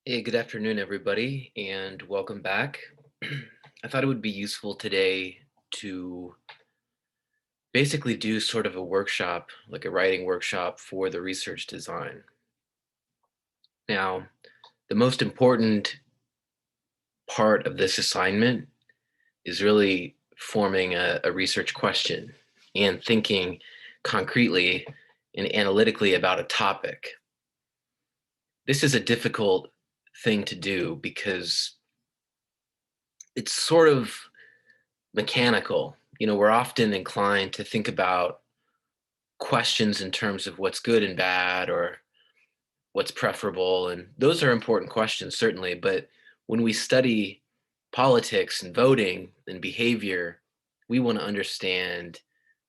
Hey, good afternoon, everybody, and welcome back. I thought it would be useful today to basically do sort of a workshop, like a writing workshop for the research design. Now, the most important part of this assignment is really forming a research question and thinking concretely and analytically about a topic. This is a difficult thing to do because it's sort of mechanical. We're often inclined to think about questions in terms of what's good and bad or what's preferable. And those are important questions, certainly. But when we study politics and voting and behavior, we want to understand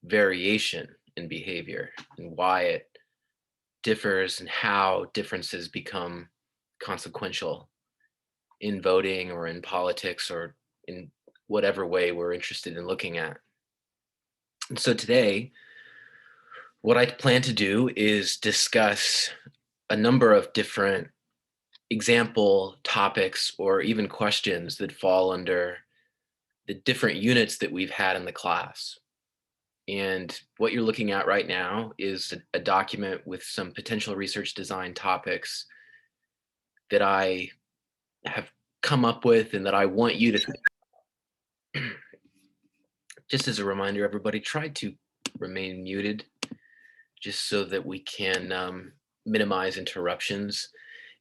variation in behavior and why it differs and how differences become consequential in voting or in politics or in whatever way we're interested in looking at. And so today, what I plan to do is discuss a number of different example topics or even questions that fall under the different units that we've had in the class. And what you're looking at right now is a document with some potential research design topics that I have come up with and that I want you to, just as a reminder, everybody, try to remain muted just so that we can minimize interruptions.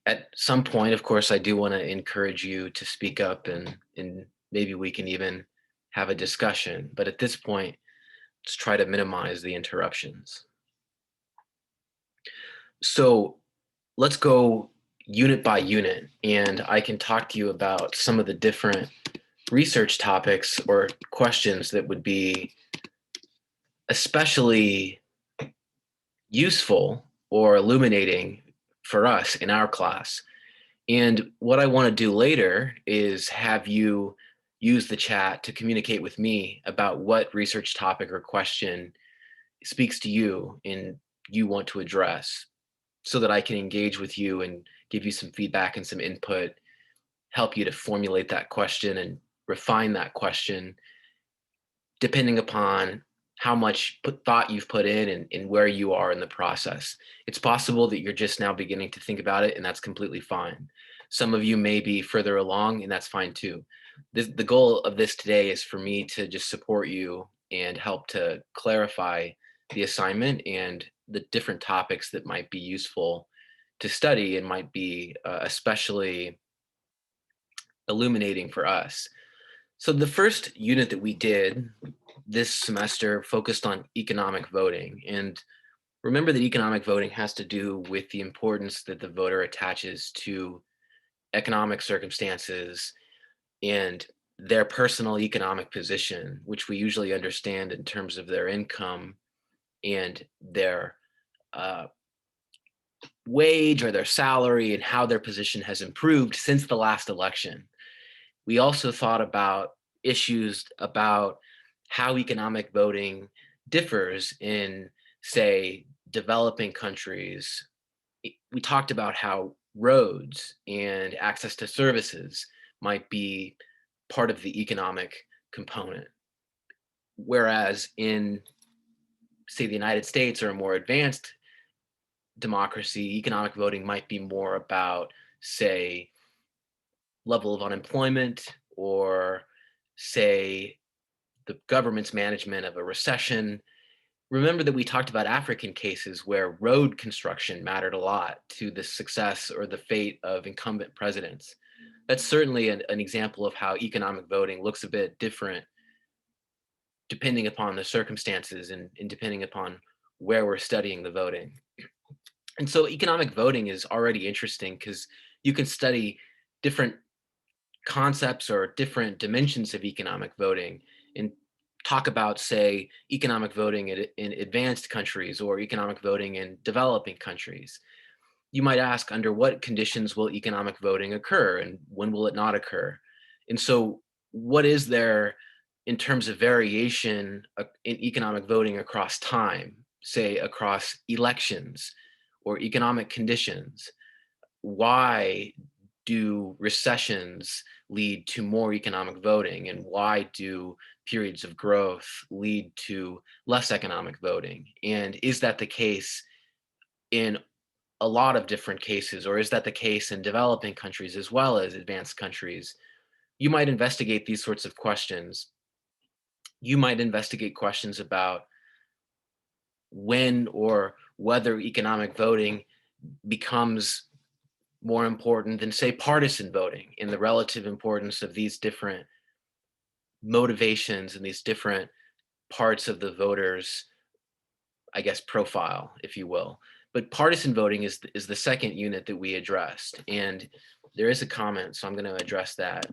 At some point, of course, I do want to encourage you to speak up and maybe we can even have a discussion. But at this point, let's try to minimize the interruptions. So let's go unit by unit, and I can talk to you about some of the different research topics or questions that would be especially useful or illuminating for us in our class. And what I want to do later is have you use the chat to communicate with me about what research topic or question speaks to you and you want to address so that I can engage with you and give you some feedback and some input, help you to formulate that question and refine that question depending upon how much thought you've put in and where you are in the process. It's possible that you're just now beginning to think about it, and that's completely fine. Some of you may be further along, and that's fine too. The goal of this today is for me to just support you and help to clarify the assignment and the different topics that might be useful to study and might be especially illuminating for us. So the first unit that we did this semester focused on economic voting. And remember that economic voting has to do with the importance that the voter attaches to economic circumstances and their personal economic position, which we usually understand in terms of their income and their uh, wage or their salary and how their position has improved since the last election. We also thought about issues about how economic voting differs in, say, developing countries. We talked about how roads and access to services might be part of the economic component. Whereas in, say, the United States or a more advanced democracy, economic voting might be more about, say, level of unemployment or, say, the government's management of a recession. Remember that we talked about African cases where road construction mattered a lot to the success or the fate of incumbent presidents. That's certainly an example of how economic voting looks a bit different depending upon the circumstances and depending upon where we're studying the voting. And so economic voting is already interesting because you can study different concepts or different dimensions of economic voting and talk about, say, economic voting in advanced countries or economic voting in developing countries. You might ask, under what conditions will economic voting occur and when will it not occur? And so, what is there in terms of variation in economic voting across time, say across elections or economic conditions? Why do recessions lead to more economic voting, and why do periods of growth lead to less economic voting? And is that the case in a lot of different cases, or is that the case in developing countries as well as advanced countries? You might investigate these sorts of questions. You might investigate questions about when or whether economic voting becomes more important than, say, partisan voting, in the relative importance of these different motivations and these different parts of the voters, I guess, profile, if you will. But partisan voting is the second unit that we addressed, and there is a comment, so I'm going to address that.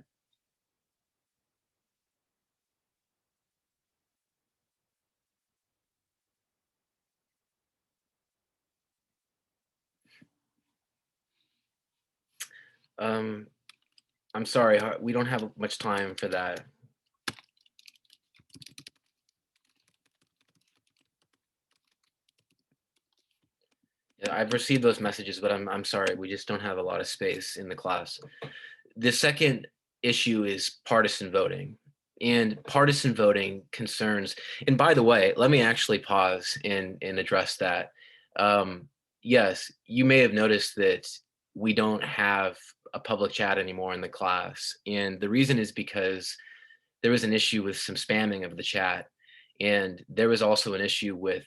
Um, I'm sorry, we don't have much time for that. Yeah, I've received those messages, but I'm sorry, we just don't have a lot of space in the class. The second issue is partisan voting. And partisan voting concerns, and by the way, let me actually pause and address that. Yes, you may have noticed that we don't have a public chat anymore in the class. And the reason is because there was an issue with some spamming of the chat. And there was also an issue with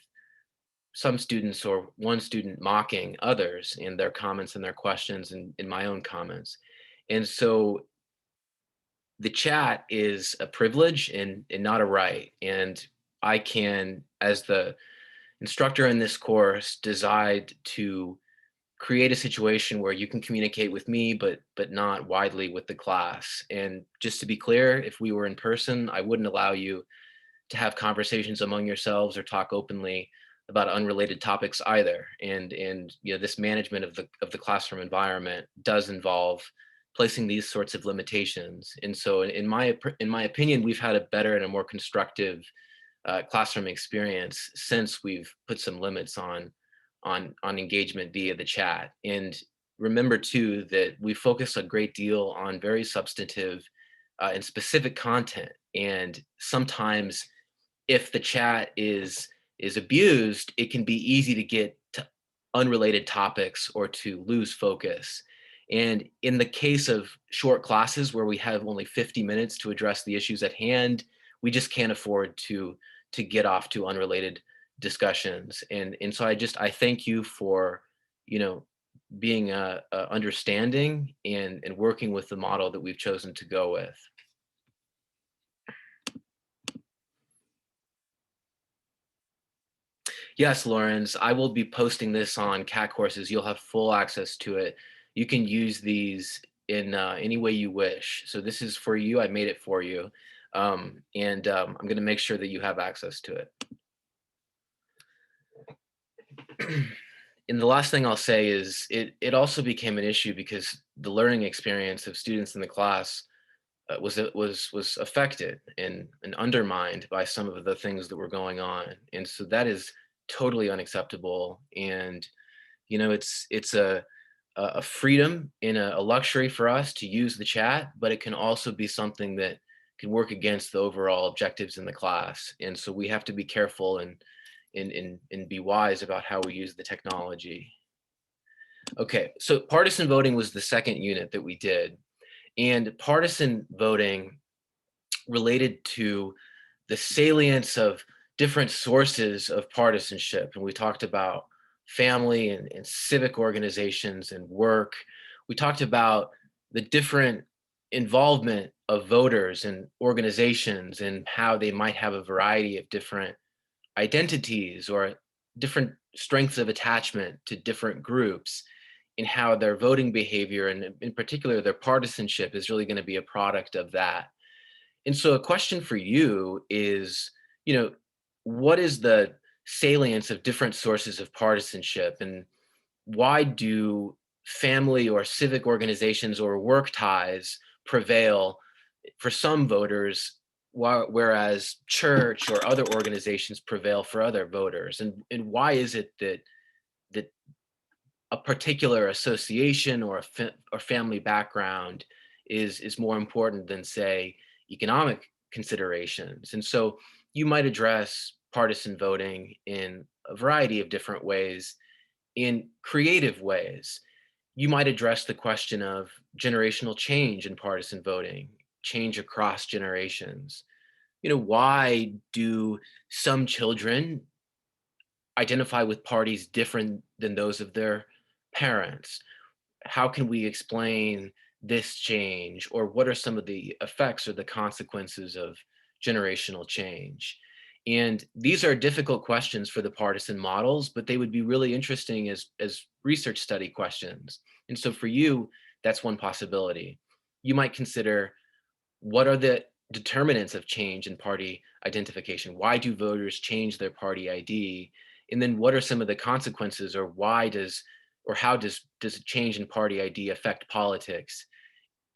some students, or one student, mocking others in their comments and their questions, and in my own comments. And so the chat is a privilege and not a right. And I can, as the instructor in this course, decide to create a situation where you can communicate with me, but not widely with the class. And just to be clear, if we were in person, I wouldn't allow you to have conversations among yourselves or talk openly about unrelated topics either. And you know, this management of the classroom environment does involve placing these sorts of limitations. And so in my opinion, we've had a better and a more constructive classroom experience since we've put some limits on engagement via the chat. And remember too that we focus a great deal on very substantive and specific content. And sometimes if the chat is abused, it can be easy to get to unrelated topics or to lose focus. And in the case of short classes where we have only 50 minutes to address the issues at hand, we just can't afford to get off to unrelated discussions. And so I thank you for, you know, being understanding and working with the model that we've chosen to go with. Yes, Lawrence, I will be posting this on CAT courses. You'll have full access to it. You can use these in any way you wish. So this is for you. I made it for you. I'm going to make sure that you have access to it. And the last thing I'll say is it also became an issue because the learning experience of students in the class was affected and undermined by some of the things that were going on. And so that is totally unacceptable. And you know, it's a freedom and a luxury for us to use the chat, but it can also be something that can work against the overall objectives in the class. And so we have to be careful and be wise about how we use the technology. Okay, so partisan voting was the second unit that we did. And partisan voting related to the salience of different sources of partisanship. And we talked about family and civic organizations and work. We talked about the different involvement of voters and organizations and how they might have a variety of different identities or different strengths of attachment to different groups, in how their voting behavior and in particular their partisanship is really going to be a product of that. And so a question for you is, you know, what is the salience of different sources of partisanship, and why do family or civic organizations or work ties prevail for some voters, whereas church or other organizations prevail for other voters? And why is it that a particular association or or family background is more important than, say, economic considerations. And so you might address partisan voting in a variety of different ways, in creative ways. You might address the question of generational change in partisan voting, change across generations. Why do some children identify with parties different than those of their parents? How can we explain this change? Or what are some of the effects or the consequences of generational change? And these are difficult questions for the partisan models, but they would be really interesting as research study questions. And so for you, that's one possibility. You might consider, what are the determinants of change in party identification? Why do voters change their party ID? And then what are some of the consequences, or how does a change in party ID affect politics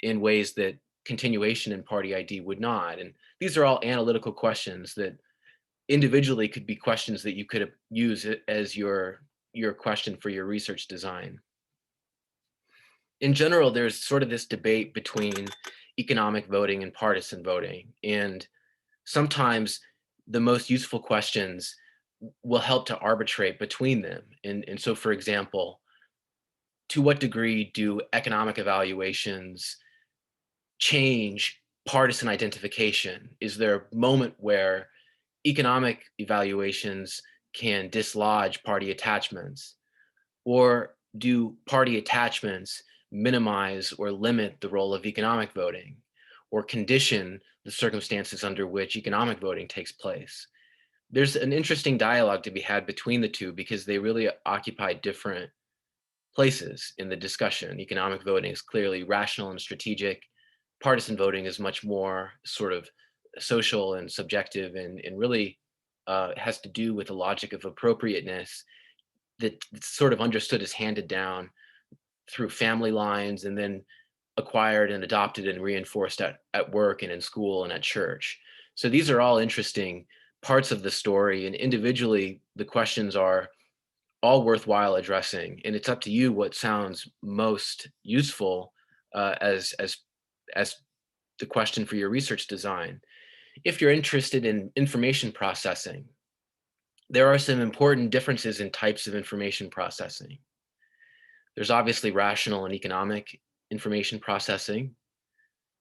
in ways that continuation in party ID would not? And these are all analytical questions that individually could be questions that you could use it as your question for your research design. In general, there's sort of this debate between economic voting and partisan voting. And sometimes the most useful questions will help to arbitrate between them. And so, for example, to what degree do economic evaluations change partisan identification? Is there a moment where economic evaluations can dislodge party attachments? Or do party attachments minimize or limit the role of economic voting, or condition the circumstances under which economic voting takes place? There's an interesting dialogue to be had between the two because they really occupy different places in the discussion. Economic voting is clearly rational and strategic. Partisan voting is much more sort of social and subjective, and really has to do with the logic of appropriateness that's sort of understood as handed down through family lines, and then acquired and adopted and reinforced at work and in school and at church. So these are all interesting parts of the story, and individually the questions are all worthwhile addressing, and it's up to you what sounds most useful as the question for your research design. If you're interested in information processing, there are some important differences in types of information processing. There's obviously rational and economic information processing,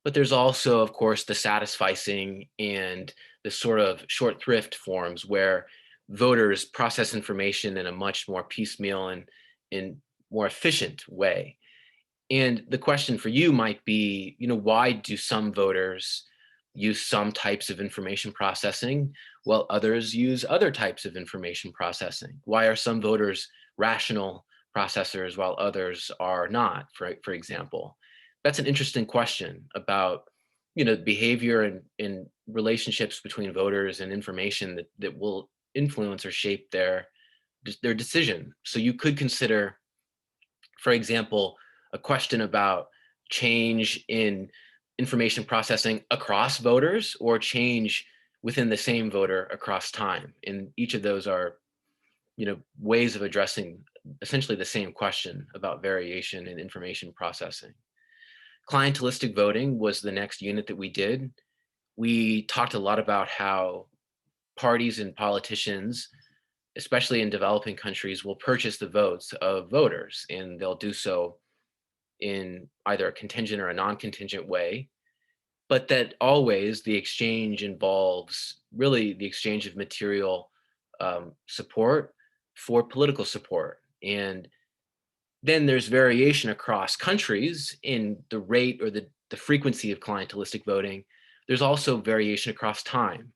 but there's also, of course, the satisficing and the sort of short thrift forms where voters process information in a much more piecemeal and in more efficient way. And the question for you might be, why do some voters use some types of information processing while others use other types of information processing? Why are some voters rational processors while others are not, for example? That's an interesting question about, behavior and in relationships between voters and information that will influence or shape their decision. So you could consider, for example, a question about change in information processing across voters or change within the same voter across time. And each of those are, ways of addressing essentially the same question about variation in information processing. Clientelistic voting was the next unit that we did. We talked a lot about how parties and politicians, especially in developing countries, will purchase the votes of voters, and they'll do so in either a contingent or a non-contingent way, but that always the exchange involves really the exchange of material support for political support. And then there's variation across countries in the rate or the frequency of clientelistic voting. There's also variation across time.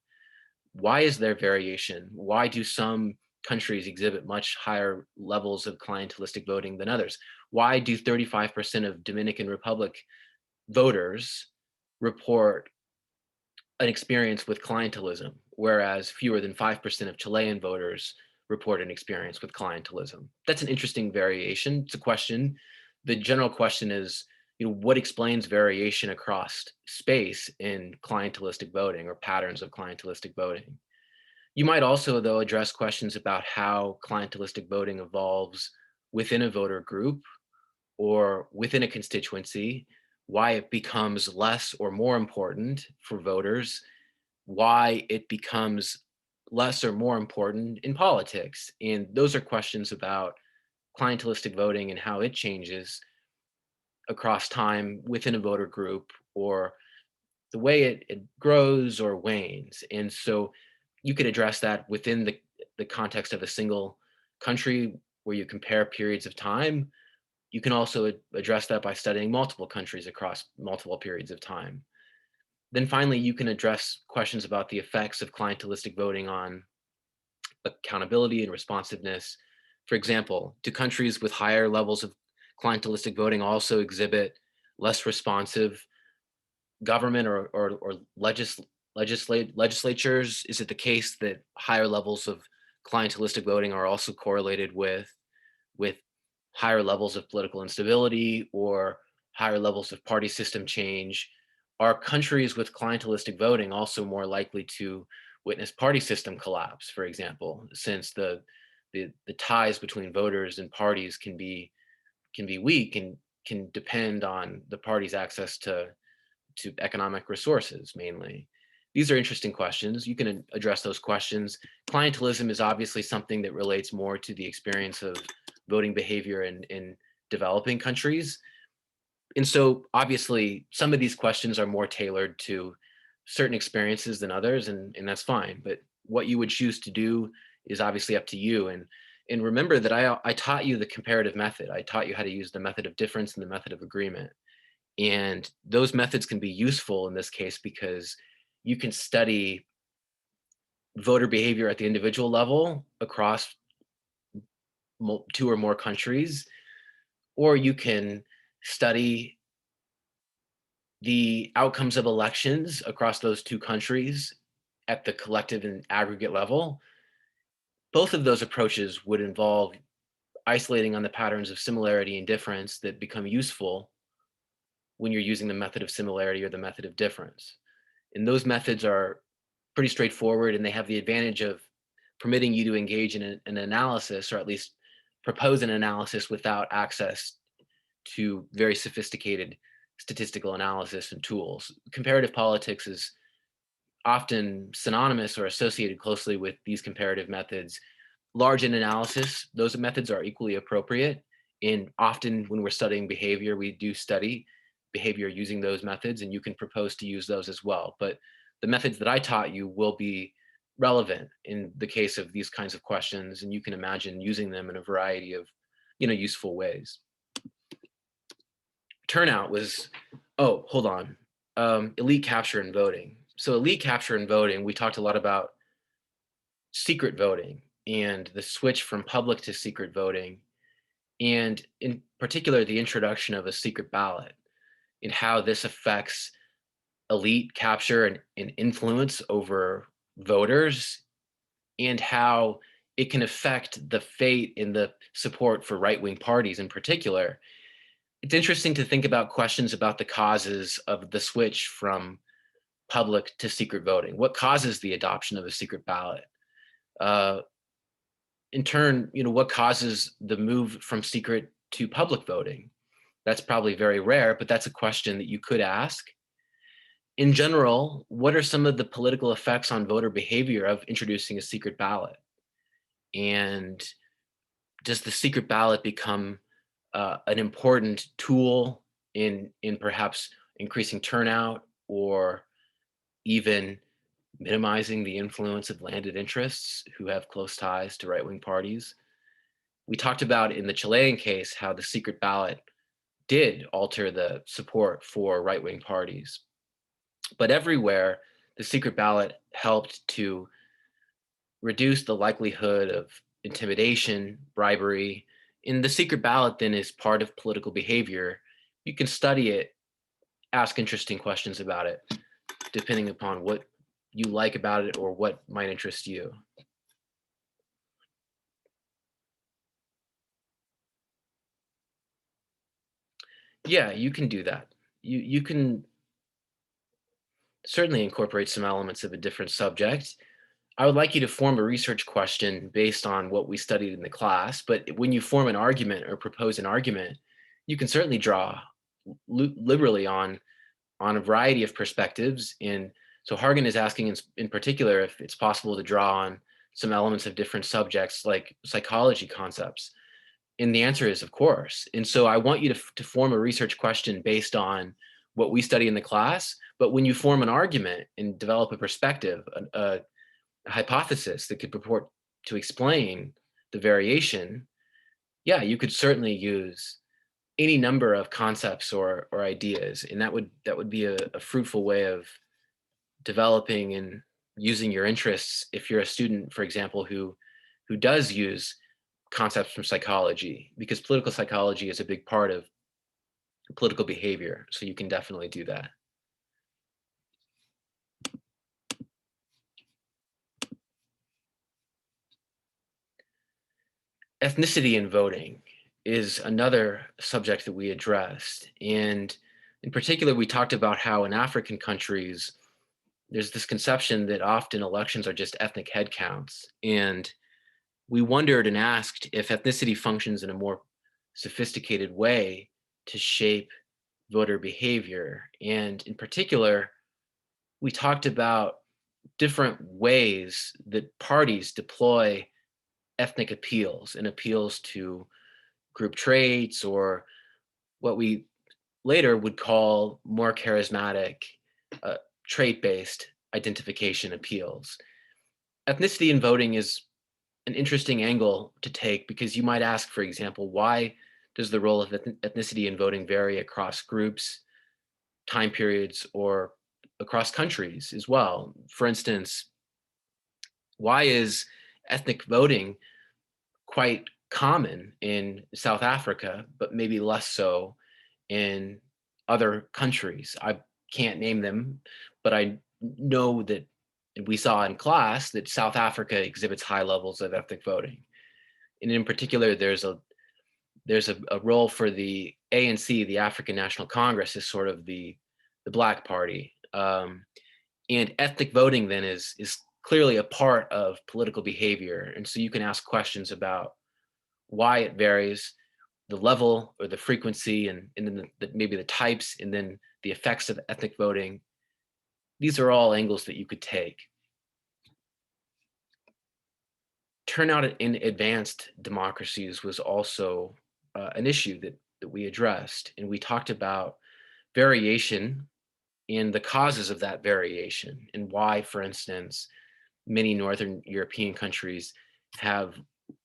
Why is there variation? Why do some countries exhibit much higher levels of clientelistic voting than others? Why do 35% of Dominican Republic voters report an experience with clientelism, whereas fewer than 5% of Chilean voters report an experience with clientelism? That's an interesting variation. It's a question. The general question is, what explains variation across space in clientelistic voting or patterns of clientelistic voting? You might also, though, address questions about how clientelistic voting evolves within a voter group or within a constituency, why it becomes less or more important for voters, why it becomes less or more important in politics. And those are questions about clientelistic voting and how it changes across time within a voter group, or the way it grows or wanes. And so you could address that within the context of a single country where you compare periods of time. You can also address that by studying multiple countries across multiple periods of time. Then finally, you can address questions about the effects of clientelistic voting on accountability and responsiveness. For example, do countries with higher levels of clientelistic voting also exhibit less responsive government or legislatures? Is it the case that higher levels of clientelistic voting are also correlated with higher levels of political instability or higher levels of party system change? Are countries with clientelistic voting also more likely to witness party system collapse, for example, since the ties between voters and parties can be weak and can depend on the party's access to economic resources mainly? These are interesting questions. You can address those questions. Clientelism is obviously something that relates more to the experience of voting behavior in developing countries. And so obviously some of these questions are more tailored to certain experiences than others, and that's fine. But what you would choose to do is obviously up to you. And remember that I taught you the comparative method. I taught you how to use the method of difference and the method of agreement. And those methods can be useful in this case because you can study voter behavior at the individual level across two or more countries, or you can study the outcomes of elections across those two countries at the collective and aggregate level. Both of those approaches would involve isolating on the patterns of similarity and difference that become useful when you're using the method of similarity or the method of difference. And those methods are pretty straightforward, and they have the advantage of permitting you to engage in an analysis, or at least propose an analysis without access to very sophisticated statistical analysis and tools. Comparative politics is often synonymous or associated closely with these comparative methods. Large in analysis, those methods are equally appropriate. And often when we're studying behavior, we do study behavior using those methods, and you can propose to use those as well. But the methods that I taught you will be relevant in the case of these kinds of questions, and you can imagine using them in a variety of useful ways. Turnout was, oh, hold on. Elite capture and voting. So elite capture and voting, we talked a lot about secret voting and the switch from public to secret voting, and in particular, the introduction of a secret ballot and how this affects elite capture and influence over voters, and how it can affect the fate and the support for right-wing parties in particular. It's interesting to think about questions about the causes of the switch from public to secret voting. What causes the adoption of a secret ballot? Uh, in turn, what causes the move from secret to public voting? That's probably very rare, but that's a question that you could ask. In general, what are some of the political effects on voter behavior of introducing a secret ballot? And does the secret ballot become an important tool in perhaps increasing turnout, or even minimizing the influence of landed interests who have close ties to right-wing parties? We talked about in the Chilean case how the secret ballot did alter the support for right-wing parties. But everywhere, the secret ballot helped to reduce the likelihood of intimidation, bribery. And the secret ballot then is part of political behavior. You can study it, ask interesting questions about it, depending upon what you like about it or what might interest you. Yeah, you can do that. You can certainly incorporate some elements of a different subject. I would like you to form a research question based on what we studied in the class, but when you form an argument or propose an argument, you can certainly draw liberally on a variety of perspectives. And so Hargan is asking in particular if it's possible to draw on some elements of different subjects like psychology concepts. And the answer is, of course. And so I want you to form a research question based on what we study in the class. But when you form an argument and develop a perspective, a hypothesis that could purport to explain the variation, yeah, you could certainly use any number of concepts or ideas, and that would be a fruitful way of developing and using your interests if you're a student, for example, who does use concepts from psychology, because political psychology is a big part of political behavior. So you can definitely do that. Ethnicity in voting is another subject that we addressed. And in particular, we talked about how in African countries, there's this conception that often elections are just ethnic headcounts. And we wondered and asked if ethnicity functions in a more sophisticated way to shape voter behavior. And in particular, we talked about different ways that parties deploy ethnic appeals and appeals to group traits, or what we later would call more charismatic uh, trait-based identification appeals. Ethnicity in voting is an interesting angle to take because you might ask, for example, why does the role of ethnicity in voting vary across groups, time periods, or across countries as well? For instance, why is ethnic voting quite common in South Africa, but maybe less so in other countries? I can't name them, but I know that we saw in class that South Africa exhibits high levels of ethnic voting. And in particular, there's a role for the ANC, the African National Congress, is sort of the Black Party. And ethnic voting then is clearly a part of political behavior. And so you can ask questions about why it varies, the level or the frequency, and then maybe the types, and then the effects of ethnic voting. These are all angles that you could take. Turnout in advanced democracies was also an issue that we addressed, and we talked about variation and the causes of that variation, and why, for instance, many Northern European countries have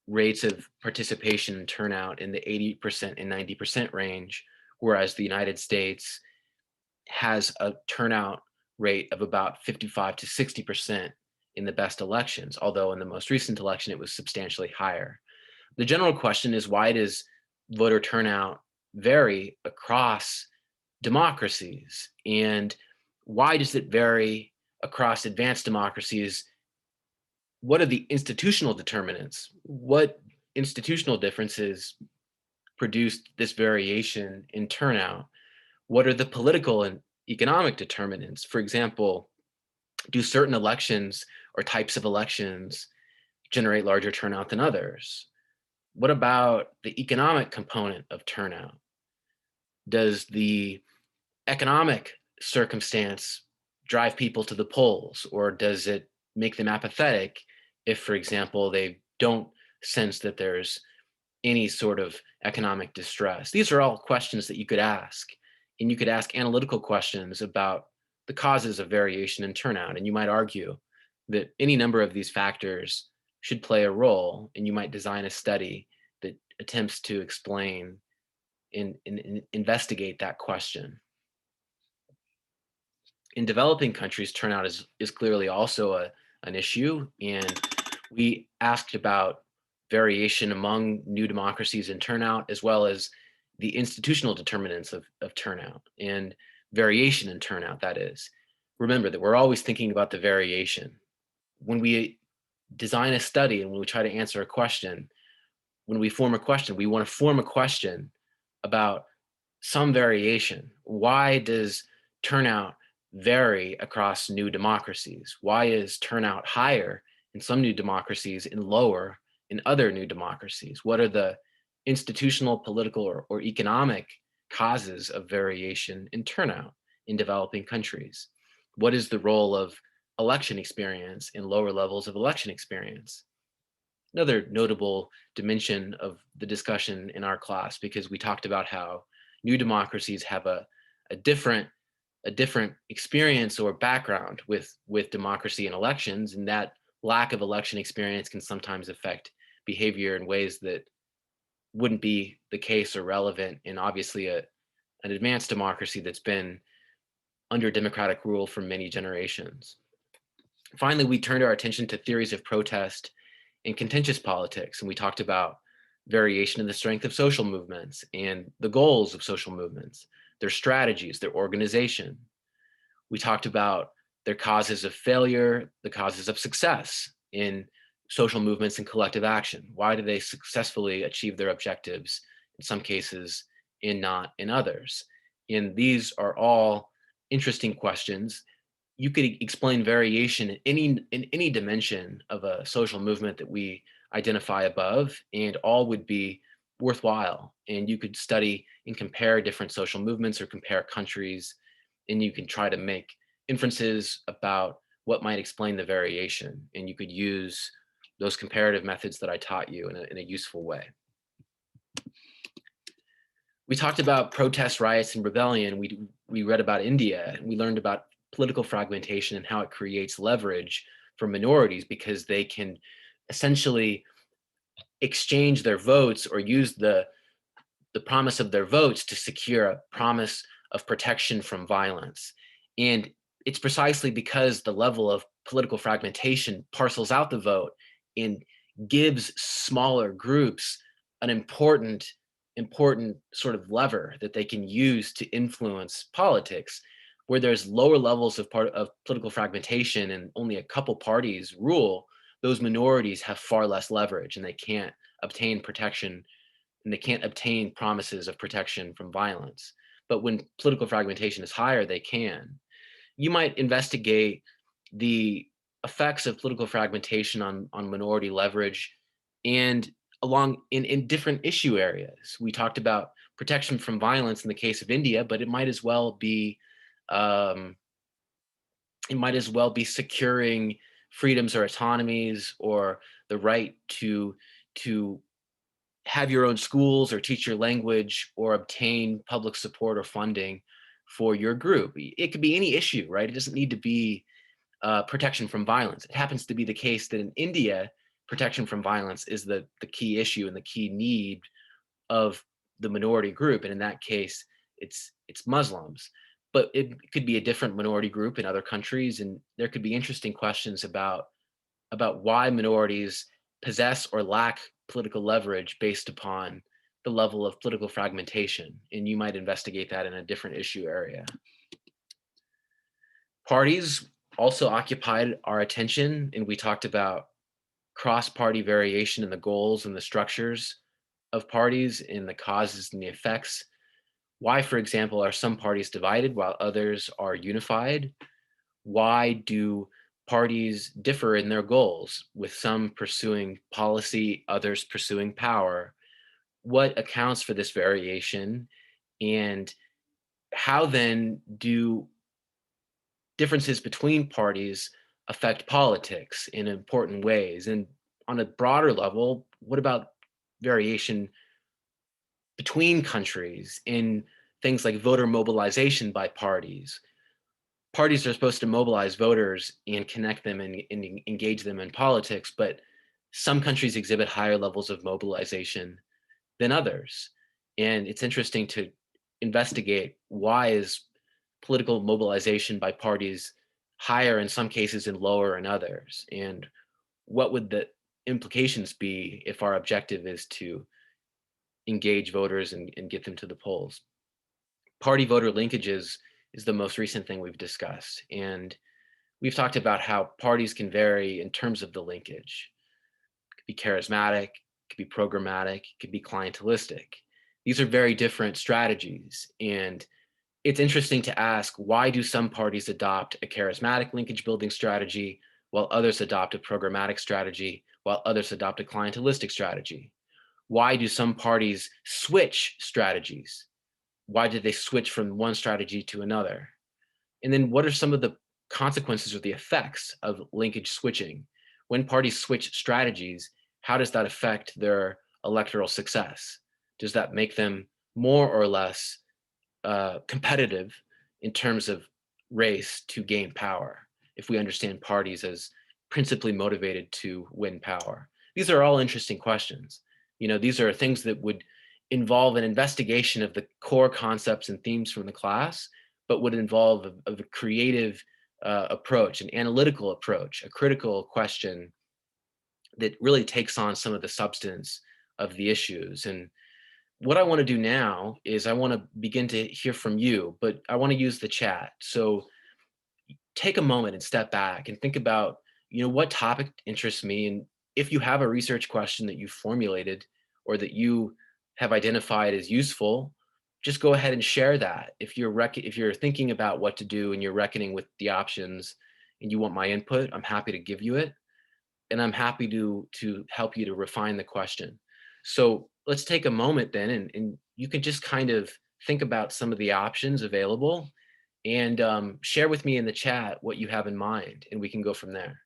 rates of participation and turnout in the 80% and 90% range, whereas the United States has a turnout rate of about 55 to 60% in the best elections, although in the most recent election it was substantially higher. The general question is, why does voter turnout vary across democracies? And why does it vary across advanced democracies? What are the institutional determinants? What institutional differences produced this variation in turnout? What are the political and economic determinants? For example, do certain elections or types of elections generate larger turnout than others? What about the economic component of turnout? Does the economic circumstance drive people to the polls, or does it make them apathetic if, for example, they don't sense that there's any sort of economic distress? These are all questions that you could ask, and you could ask analytical questions about the causes of variation in turnout. And you might argue that any number of these factors should play a role, and you might design a study that attempts to explain and investigate that question. In developing countries, turnout is clearly also an issue, and we asked about variation among new democracies in turnout, as well as the institutional determinants of turnout and variation in turnout, that is. Remember that we're always thinking about the variation. When we design a study and when we try to answer a question, when we form a question, we want to form a question about some variation. Why does turnout vary across new democracies? Why is turnout higher in some new democracies and lower in other new democracies? What are the institutional, political, or economic causes of variation in turnout in developing countries? What is the role of election experience in lower levels of election experience? Another notable dimension of the discussion in our class, because we talked about how new democracies have a different a different experience or background with democracy and elections, and that lack of election experience can sometimes affect behavior in ways that wouldn't be the case or relevant in obviously an advanced democracy that's been under democratic rule for many generations. Finally, we turned our attention to theories of protest and contentious politics, and we talked about variation in the strength of social movements and the goals of social movements, their strategies, their organization. We talked about their causes of failure, the causes of success in social movements and collective action. Why do they successfully achieve their objectives in some cases and not in others? And these are all interesting questions. You could explain variation in any dimension of a social movement that we identify above, and all would be worthwhile. And you could study and compare different social movements or compare countries, and you can try to make inferences about what might explain the variation. And you could use those comparative methods that I taught you in a useful way. We talked about protest, riots, and rebellion. We read about India, and we learned about political fragmentation and how it creates leverage for minorities because they can essentially exchange their votes or use the promise of their votes to secure a promise of protection from violence. And it's precisely because the level of political fragmentation parcels out the vote and gives smaller groups an important sort of lever that they can use to influence politics. Where there's lower levels of political fragmentation and only a couple parties rule, those minorities have far less leverage and they can't obtain protection and they can't obtain promises of protection from violence. But when political fragmentation is higher, they can. You might investigate the effects of political fragmentation on minority leverage and along in different issue areas. We talked about protection from violence in the case of India, but it might as well be securing freedoms or autonomies or the right to have your own schools or teach your language or obtain public support or funding for your group. It could be any issue, right? It doesn't need to be protection from violence. It happens to be the case that in India, protection from violence is the key issue and the key need of the minority group. And in that case, it's Muslims. But it could be a different minority group in other countries. And there could be interesting questions about why minorities possess or lack political leverage based upon the level of political fragmentation. And you might investigate that in a different issue area. Parties also occupied our attention, and we talked about cross-party variation in the goals and the structures of parties and the causes and the effects. Why, for example, are some parties divided while others are unified? Why do parties differ in their goals, with some pursuing policy, others pursuing power? What accounts for this variation? And how then do differences between parties affect politics in important ways? And on a broader level, what about variation between countries in things like voter mobilization by parties? Parties are supposed to mobilize voters and connect them and engage them in politics, but some countries exhibit higher levels of mobilization than others. And it's interesting to investigate why is political mobilization by parties higher in some cases and lower in others? And what would the implications be if our objective is to engage voters and get them to the polls? Party voter linkages is the most recent thing we've discussed. And we've talked about how parties can vary in terms of the linkage. It could be charismatic, it could be programmatic, it could be clientelistic. These are very different strategies. And it's interesting to ask, why do some parties adopt a charismatic linkage building strategy while others adopt a programmatic strategy, while others adopt a clientelistic strategy? Why do some parties switch strategies? Why did they switch from one strategy to another? And then what are some of the consequences or the effects of linkage switching? When parties switch strategies, how does that affect their electoral success? Does that make them more or less competitive in terms of race to gain power, if we understand parties as principally motivated to win power? These are all interesting questions. These are things that would involve an investigation of the core concepts and themes from the class, but would involve a creative approach, an analytical approach, a critical question that really takes on some of the substance of the issues. And what I want to do now is I want to begin to hear from you, but I want to use the chat. So take a moment and step back and think about, what topic interests me. And if you have a research question that you formulated or that you have identified as useful, just go ahead and share that. If you're thinking about what to do and you're reckoning with the options and you want my input, I'm happy to give you it, and I'm happy to help you to refine the question. So let's take a moment then, and you can just kind of think about some of the options available, and share with me in the chat what you have in mind, and we can go from there.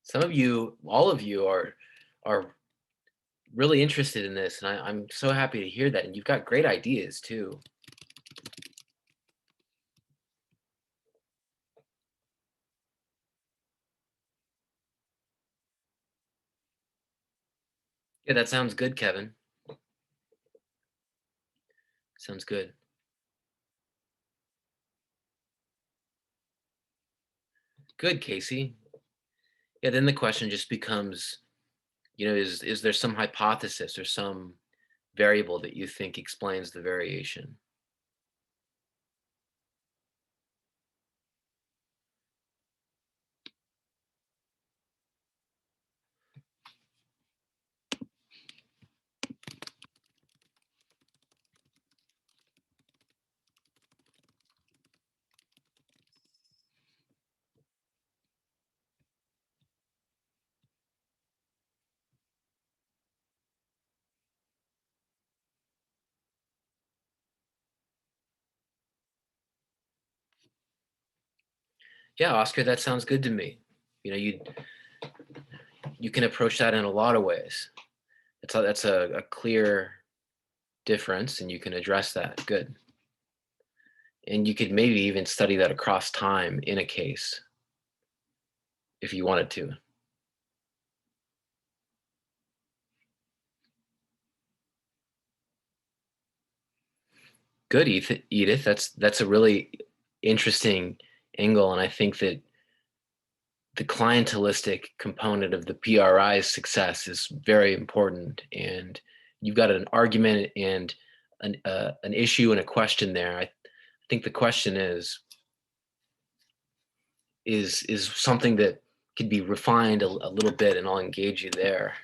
Some of you, all of you, are really interested in this, and I'm so happy to hear that. And you've got great ideas too. Yeah, that sounds good, Kevin. Sounds good. Good, Casey. Yeah, then the question just becomes, is there some hypothesis or some variable that you think explains the variation? Yeah, Oscar, that sounds good to me. You can approach that in a lot of ways. That's a clear difference, and you can address that. Good. And you could maybe even study that across time in a case. if you wanted to. Good, Edith. That's a really interesting angle, and I think that the clientelistic component of the PRI's success is very important. And you've got an argument and an issue and a question there. I think the question is something that could be refined a little bit, and I'll engage you there.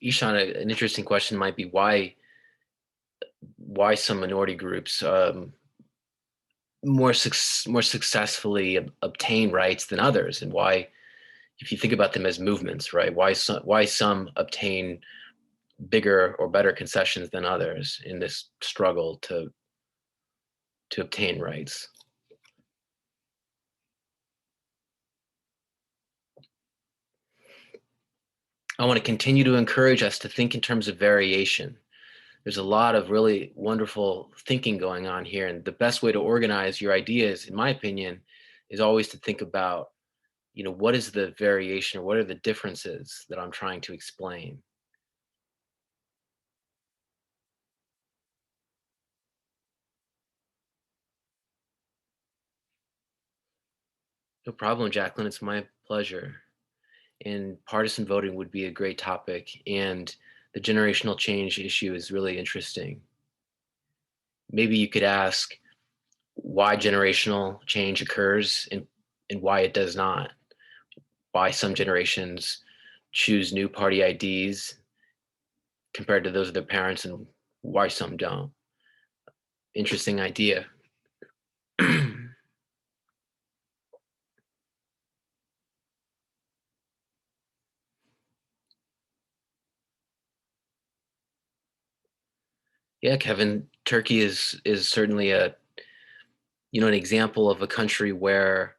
Ishan, an interesting question might be why some minority groups more successfully obtain rights than others, and why, if you think about them as movements, right? Why some obtain bigger or better concessions than others in this struggle to obtain rights. I want to continue to encourage us to think in terms of variation. There's a lot of really wonderful thinking going on here, and the best way to organize your ideas, in my opinion, is always to think about, what is the variation or what are the differences that I'm trying to explain. No problem, Jacqueline. It's my pleasure. And partisan voting would be a great topic, and the generational change issue is really interesting. Maybe you could ask why generational change occurs and why it does not, why some generations choose new party IDs compared to those of their parents, and why some don't. Interesting idea. Yeah, Kevin, Turkey is certainly an example of a country where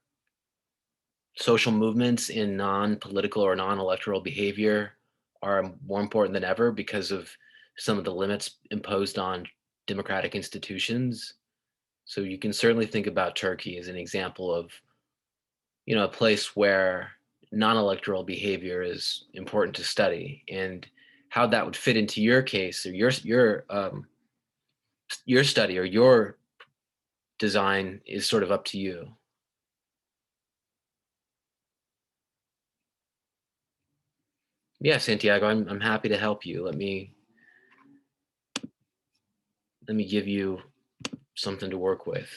social movements in non-political or non-electoral behavior are more important than ever because of some of the limits imposed on democratic institutions. So you can certainly think about Turkey as an example of, a place where non-electoral behavior is important to study, and how that would fit into your case or your study or your design is sort of up to you. Yeah, Santiago, I'm happy to help you. Let me give you something to work with.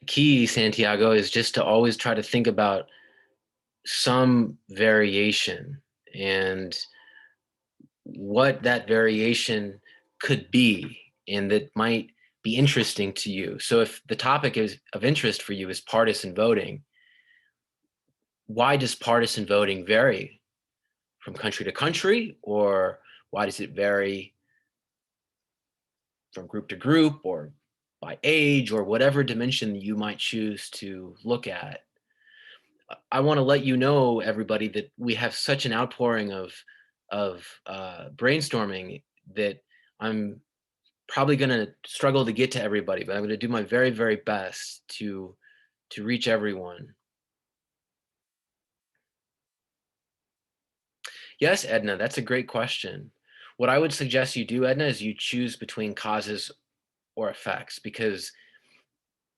The key, Santiago, is just to always try to think about some variation and what that variation could be, and that might be interesting to you. So if the topic is of interest for you is partisan voting, why does partisan voting vary from country to country, or why does it vary from group to group, or by age, or whatever dimension you might choose to look at? I want to let you know, everybody, that we have such an outpouring of brainstorming that I'm probably going to struggle to get to everybody, but I'm going to do my very, very best to reach everyone. Yes, Edna, that's a great question. What I would suggest you do, Edna, is you choose between causes or effects, because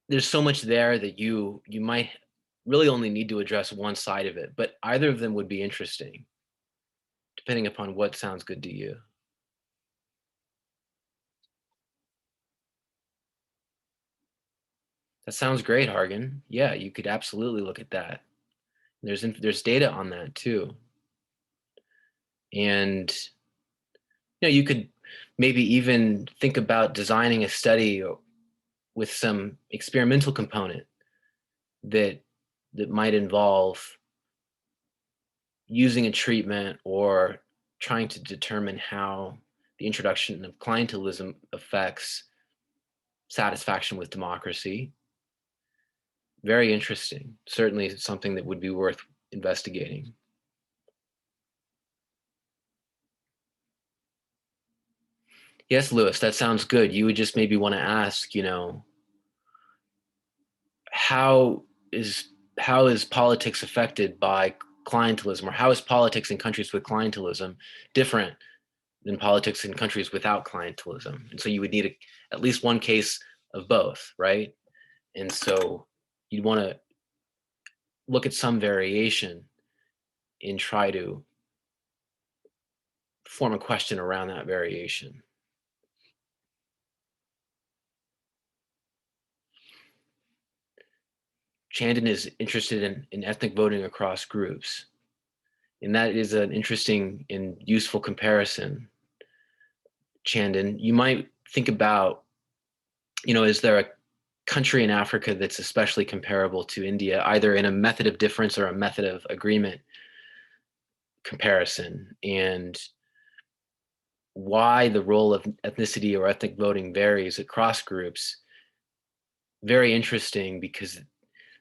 there's so much there that you might really only need to address one side of it, but either of them would be interesting, depending upon what sounds good to you. That sounds great, Hargan. Yeah, you could absolutely look at that. There's data on that too. And you could maybe even think about designing a study with some experimental component that might involve using a treatment or trying to determine how the introduction of clientelism affects satisfaction with democracy. Very interesting. Certainly something that would be worth investigating. Yes, Lewis, that sounds good. You would just maybe want to ask, how is how is politics affected by clientelism, or how is politics in countries with clientelism different than politics in countries without clientelism? And so you would need at least one case of both, right? And so you'd want to look at some variation and try to form a question around that variation. Chandon is interested in ethnic voting across groups. And that is an interesting and useful comparison, Chandon. You might think about, is there a country in Africa that's especially comparable to India, either in a method of difference or a method of agreement comparison, and why the role of ethnicity or ethnic voting varies across groups? Very interesting, because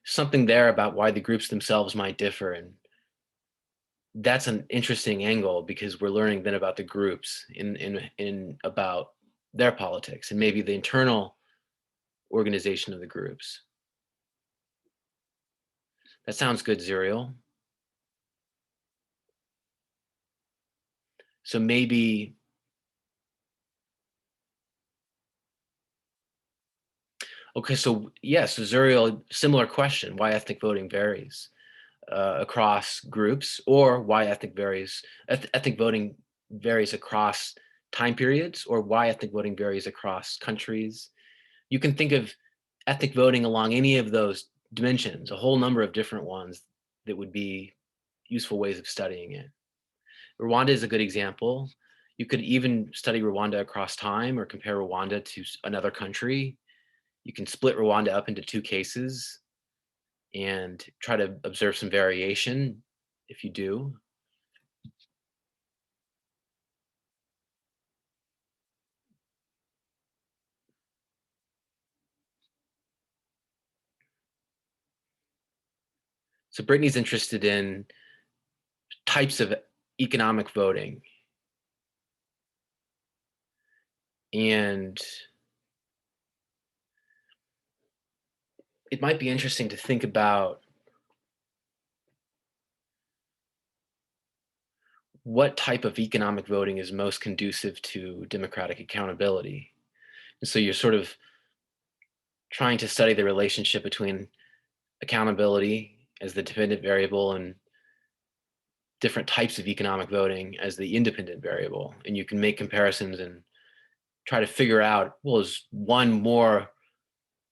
something there about why the groups themselves might differ, and that's an interesting angle, because we're learning then about the groups in about their politics and maybe the internal organization of the groups. That sounds good, Zuriel. So maybe, okay, so yes, Zuriel, similar question, why ethnic voting varies across groups, or why ethnic voting varies across time periods, or why ethnic voting varies across countries. You can think of ethnic voting along any of those dimensions, a whole number of different ones that would be useful ways of studying it. Rwanda is a good example. You could even study Rwanda across time or compare Rwanda to another country. You can split Rwanda up into two cases and try to observe some variation if you do. So Brittany's interested in types of economic voting. And it might be interesting to think about what type of economic voting is most conducive to democratic accountability. And so you're sort of trying to study the relationship between accountability as the dependent variable and different types of economic voting as the independent variable. And you can make comparisons and try to figure out, well, is one more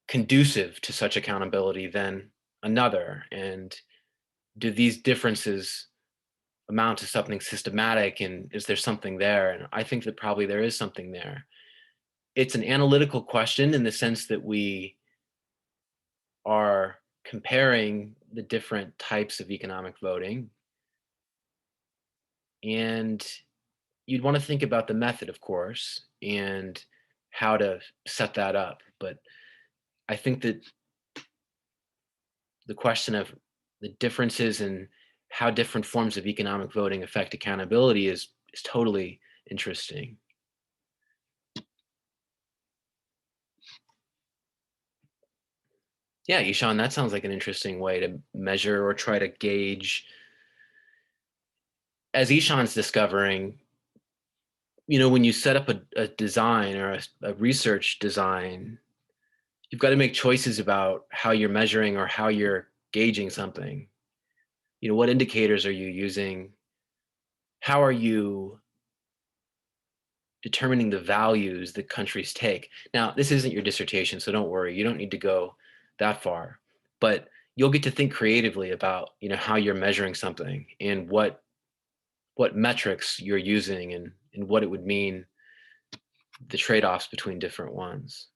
conducive to such accountability than another? And do these differences amount to something systematic, and is there something there? And I think that probably there is something there. It's an analytical question in the sense that we are comparing the different types of economic voting, and you'd want to think about the method, of course, and how to set that up. But I think that the question of the differences in how different forms of economic voting affect accountability is totally interesting. Yeah, Ishan, that sounds like an interesting way to measure or try to gauge. As Ishan's discovering, when you set up a design or a research design, you've got to make choices about how you're measuring or how you're gauging something. What indicators are you using? How are you determining the values that countries take? Now, this isn't your dissertation, so don't worry. You don't need to go that far, but you'll get to think creatively about, how you're measuring something and what metrics you're using and what it would mean, the trade-offs between different ones.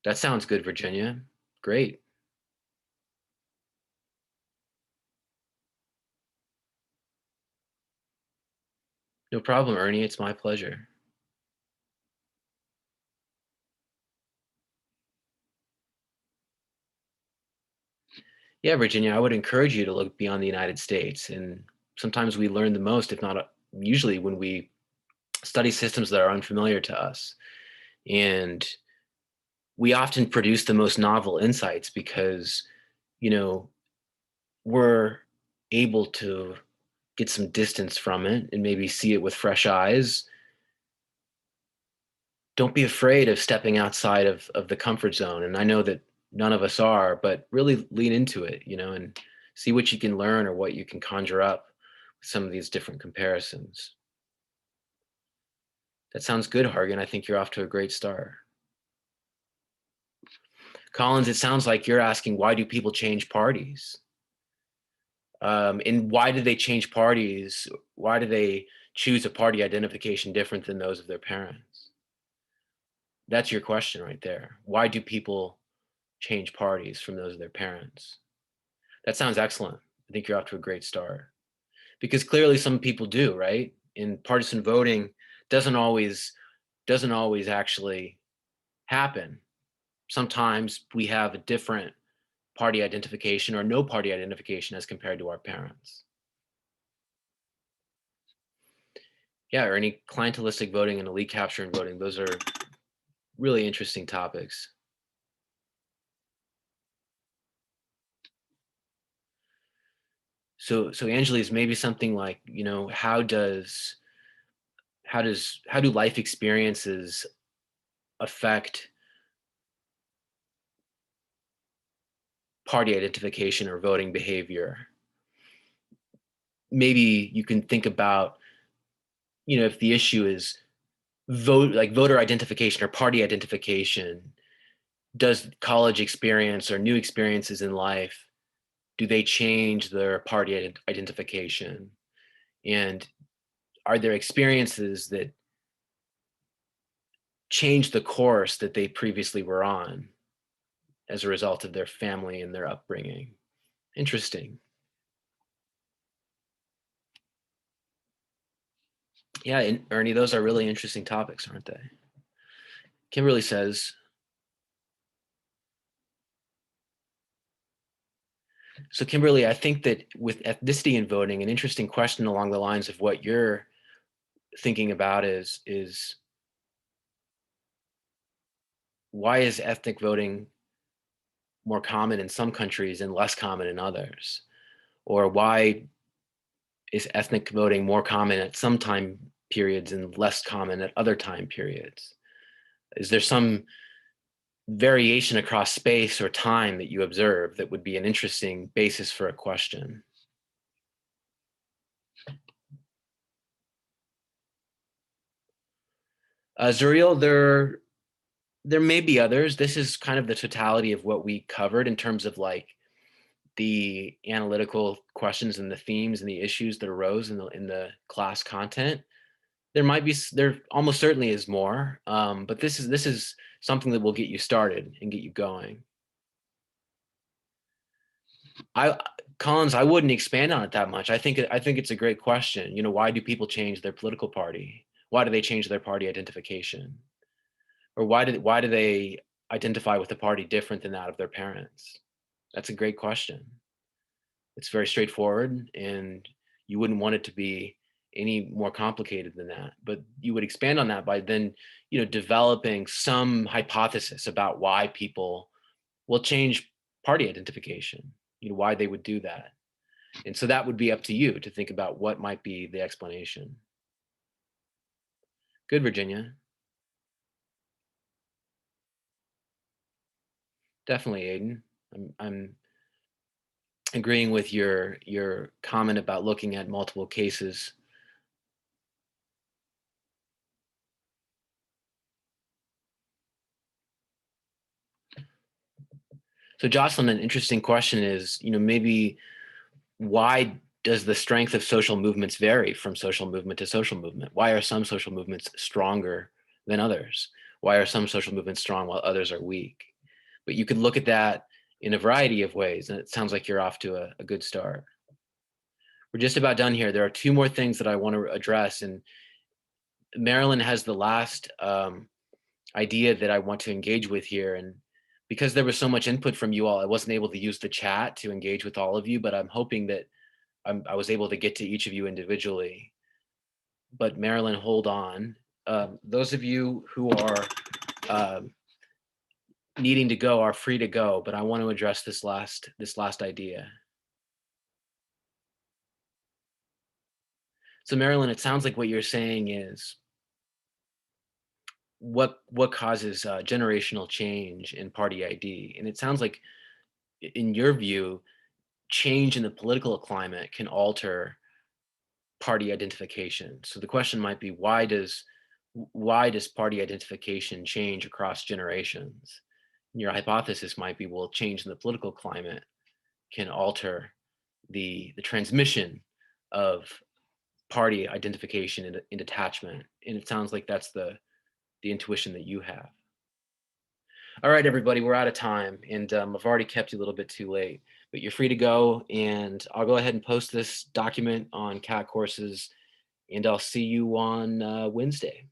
That sounds good, Virginia. Great. No problem, Ernie. It's my pleasure. Yeah, Virginia, I would encourage you to look beyond the United States. And sometimes we learn the most, if not usually, when we study systems that are unfamiliar to us. And we often produce the most novel insights because, you know, we're able to get some distance from it and maybe see it with fresh eyes. Don't be afraid of stepping outside of the comfort zone. And I know that none of us are, but really lean into it, and see what you can learn or what you can conjure up with some of these different comparisons. That sounds good, Hargan. I think you're off to a great start. Collins, it sounds like you're asking, why do people change parties? And why do they change parties? Why do they choose a party identification different than those of their parents? That's your question right there. Why do people change parties from those of their parents? That sounds excellent. I think you're off to a great start. Because clearly some people do, right? And partisan voting doesn't always actually happen. Sometimes we have a different party identification or no party identification as compared to our parents. Yeah, or any clientelistic voting and elite capture and voting, those are really interesting topics. So Angeles, maybe something like, how do life experiences affect party identification or voting behavior? Maybe you can think about, if the issue is voter identification or party identification, does college experience or new experiences in life, do they change their party identification? And are there experiences that change the course that they previously were on as a result of their family and their upbringing? Interesting. Yeah, and Ernie, those are really interesting topics, aren't they? Kimberly says, so Kimberly, I think that with ethnicity and voting, an interesting question along the lines of what you're thinking about is why is ethnic voting more common in some countries and less common in others? Or why is ethnic voting more common at some time periods and less common at other time periods? Is there some variation across space or time that you observe that would be an interesting basis for a question? Zuriel, there may be others. This is kind of the totality of what we covered in terms of like the analytical questions and the themes and the issues that arose in the class content. There almost certainly is more, but this is something that will get you started and get you going. I Collins, I wouldn't expand on it that much. I think it's a great question. Why do people change their political party? Why do they change their party identification? Or why do they identify with a party different than that of their parents? That's a great question. It's very straightforward, and you wouldn't want it to be any more complicated than that. But you would expand on that by then, developing some hypothesis about why people will change party identification, why they would do that. And so that would be up to you to think about what might be the explanation. Good, Virginia. Definitely, Aiden. I'm agreeing with your comment about looking at multiple cases. So Jocelyn, an interesting question is, maybe why does the strength of social movements vary from social movement to social movement? Why are some social movements stronger than others? Why are some social movements strong while others are weak? But you could look at that in a variety of ways, and it sounds like you're off to a good start. We're just about done here. There are two more things that I want to address, and Marilyn has the last idea that I want to engage with here. And because there was so much input from you all, I wasn't able to use the chat to engage with all of you, but I'm hoping that I was able to get to each of you individually. But Marilyn, hold on. Those of you who are needing to go are free to go, but I want to address this last idea. So Marilyn, it sounds like what you're saying is what causes generational change in party ID, and it sounds like, in your view, change in the political climate can alter party identification. So the question might be, why does party identification change across generations? And your hypothesis might be, well, change in the political climate can alter the transmission of party identification and attachment. And it sounds like that's the intuition that you have. All right, everybody, we're out of time, and I've already kept you a little bit too late, but you're free to go, and I'll go ahead and post this document on CAT courses, and I'll see you on Wednesday.